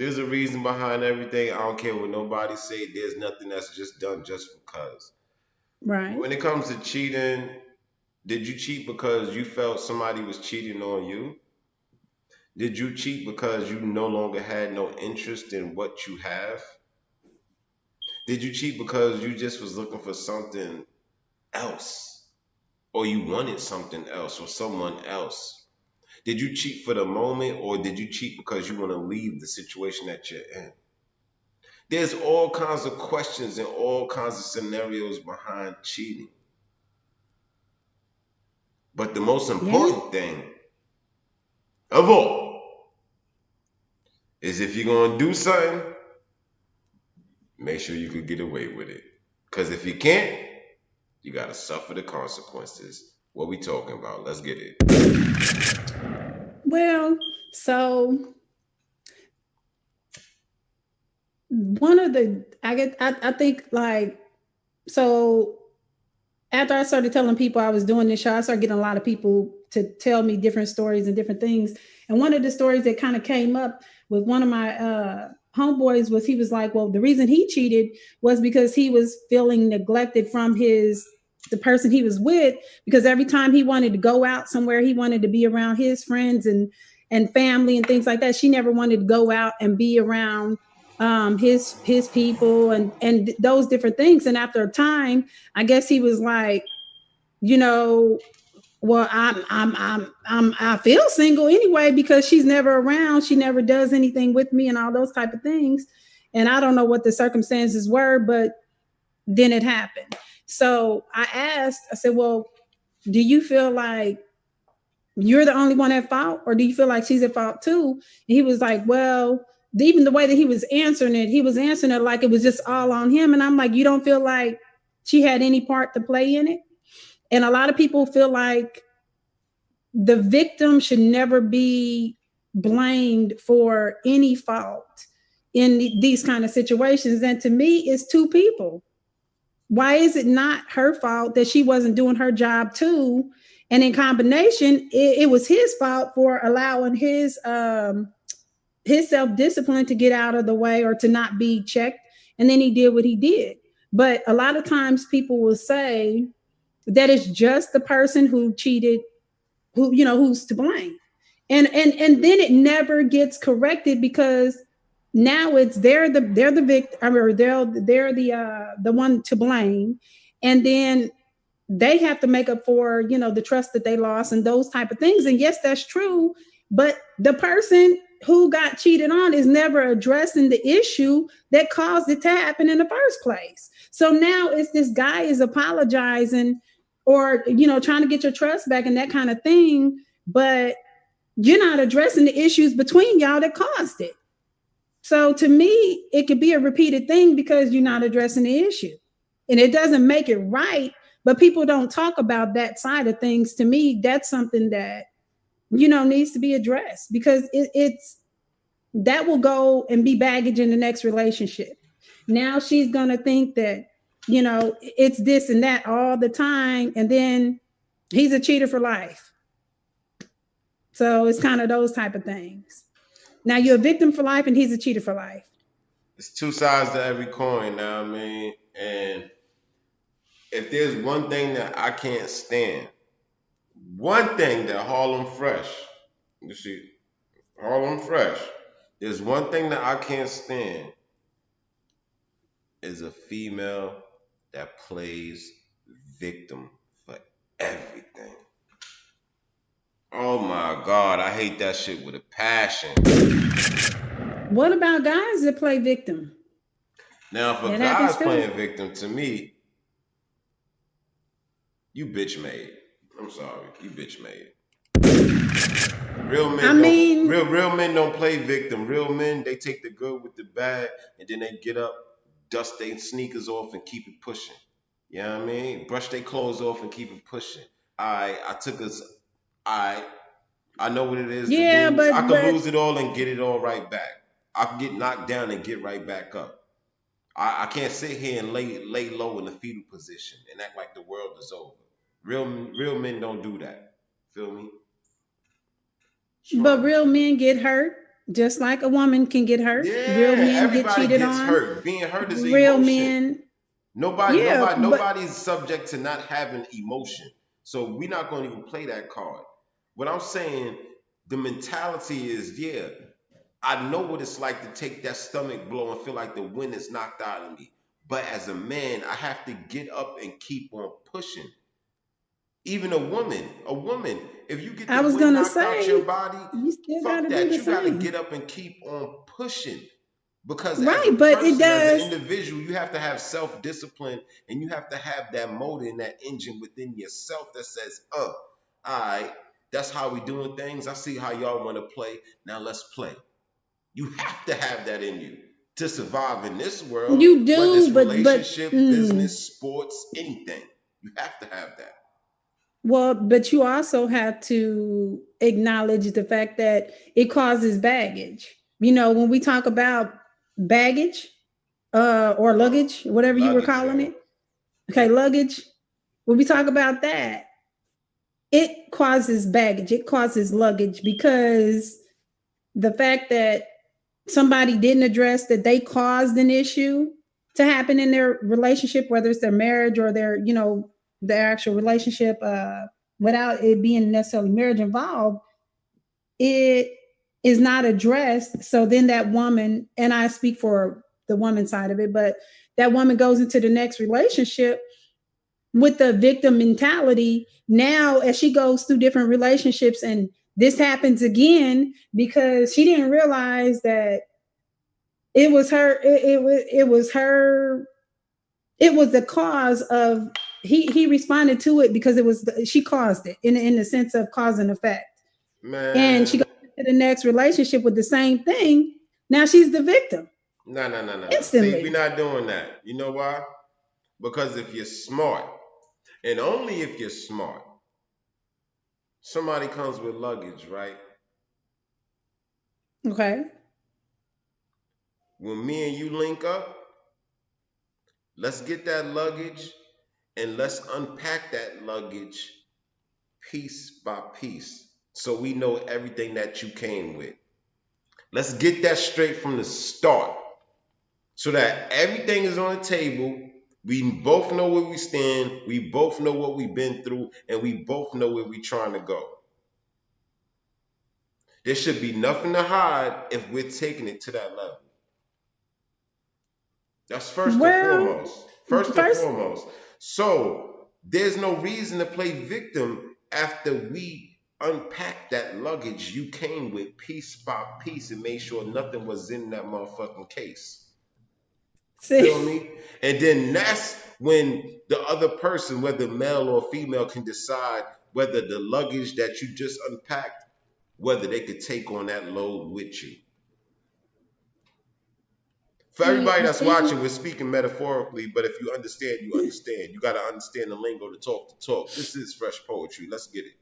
There's a reason behind everything. I don't care what nobody say. There's nothing that's just done just because. Right. When it comes to cheating, did you cheat because you felt somebody was cheating on you? Did you cheat because you no longer had no interest in what you have? Did you cheat because you just was looking for something else? Or you wanted something else or someone else? Did you cheat for the moment or did you cheat because you want to leave the situation that you're in? There's all kinds of questions and all kinds of scenarios behind cheating. But the most Yeah. important thing of all is if you're going to do something, make sure you can get away with it. Because if you can't, you got to suffer the consequences. What we talking about? Let's get it. Well, so one of the I think like so after I started telling people I was doing this show, I started getting a lot of people to tell me different stories and different things. And one of the stories that kind of came up with one of my homeboys was he was like, well, the reason he cheated was because he was feeling neglected from his the person he was with, because every time he wanted to go out somewhere, he wanted to be around his friends and family and things like that. She never wanted to go out and be around his people and those different things. And after a time, I guess he was like, you know, well, I feel single anyway because she's never around. She never does anything with me and all those type of things. And I don't know what the circumstances were, but then it happened. So I asked, I said, well, do you feel like you're the only one at fault, or do you feel like she's at fault too? And he was like, well, even the way that he was answering it, he was answering it like it was just all on him. And I'm like, you don't feel like she had any part to play in it? And a lot of people feel like the victim should never be blamed for any fault in these kind of situations. And to me, it's two people. Why is it not her fault that she wasn't doing her job too? And in combination, it was his fault for allowing his self discipline to get out of the way or to not be checked. And then he did what he did. But a lot of times people will say that it's just the person who cheated, who's to blame. And then it never gets corrected because now it's they're the victim, or they're the one to blame. And then they have to make up for the trust that they lost and those type of things. And yes, that's true, but the person who got cheated on is never addressing the issue that caused it to happen in the first place. So now it's this guy is apologizing, or trying to get your trust back and that kind of thing, but you're not addressing the issues between y'all that caused it. So to me, it could be a repeated thing because you're not addressing the issue. And it doesn't make it right, but people don't talk about that side of things. To me, that's something that, needs to be addressed because it's that will go and be baggage in the next relationship. Now she's going to think that, it's this and that all the time. And then he's a cheater for life. So it's kind of those type of things. Now you're a victim for life and he's a cheater for life. It's two sides to every coin now, I mean. And if there's one thing that I can't stand, one thing that Harlem Fresh, you see, Harlem Fresh, there's one thing that I can't stand is a female that plays victim for everything. Oh my God, I hate that shit with a passion. What about guys that play victim? Now, for That guys happens too. playing victim, to me, you bitch made. I'm sorry, you bitch made. I mean, Real men don't play victim. Real men, they take the good with the bad, and then they get up, dust their sneakers off, and keep it pushing. You know what I mean? Brush their clothes off and keep it pushing. I took us. I I know what it is to yeah, lose. I but could but lose it all and get it all right back. I can get knocked down and get right back up. I can't sit here and lay low in the fetal position and act like the world is over. Real men don't do that. Feel me? but Strong. real men get hurt. Just like a woman can get hurt, real Yeah, men get everybody cheated gets on. hurt. Being hurt is an Real emotion. men, Nobody, yeah, nobody, but nobody's subject to not having emotion. So we're not going to even play that card. What I'm saying, the mentality is, yeah, I know what it's like to take that stomach blow and feel like the wind is knocked out of me. But as a man, I have to get up and keep on pushing. Even a woman, if you get I the was wind gonna knocked out your say body, you still got fuck to do that. the You got to same, get up and keep on pushing. Because as right? a But it person, as an does. individual, you have to have self discipline and you have to have that motor and that engine within yourself that says, all right, that's how we doing things. I see how y'all want to play. Now let's play. You have to have that in you to survive in this world, You whether it's do, but relationship, business, sports, anything. You have to have that. well, but you also have to acknowledge the fact that it causes baggage. You know, when we talk about baggage, or Oh, luggage, whatever you were luggage, calling yo. it. Okay, luggage. When we talk about that, it causes baggage. It causes luggage because the fact that somebody didn't address that they caused an issue to happen in their relationship, whether it's their marriage or their, their actual relationship, without it being necessarily marriage involved, it is not addressed. So then that woman, and I speak for the woman side of it, but that woman goes into the next relationship with the victim mentality. Now, as she goes through different relationships and this happens again because she didn't realize that it was her, it was her, it was the cause of, he responded to it because it was she caused it in the sense of cause and effect. And she Man, goes into the next relationship with the same thing. Now she's the victim no, no, no, no, no. See, we're instantly. not doing that. You know why? Because if you're smart, and only if you're smart, somebody comes with luggage, right? Okay. When me and you link up, let's get that luggage and let's unpack that luggage piece by piece so we know everything that you came with. Let's get that straight from the start so that everything is on the table. We both know where we stand, we both know what we've been through, and we both know where we're trying to go. There should be nothing to hide if we're taking it to that level. That's first and Well, foremost. First and first, foremost. So there's no reason to play victim after we unpack that luggage you came with piece by piece and made sure nothing was in that motherfucking case. see, Feel me? And then that's when the other person, whether male or female, can decide whether the luggage that you just unpacked, whether they could take on that load with you. For see, everybody the that's watching, thing, we're speaking metaphorically, but if you understand, you understand. You got to understand the lingo to talk the talk. This is fresh poetry. Let's get it.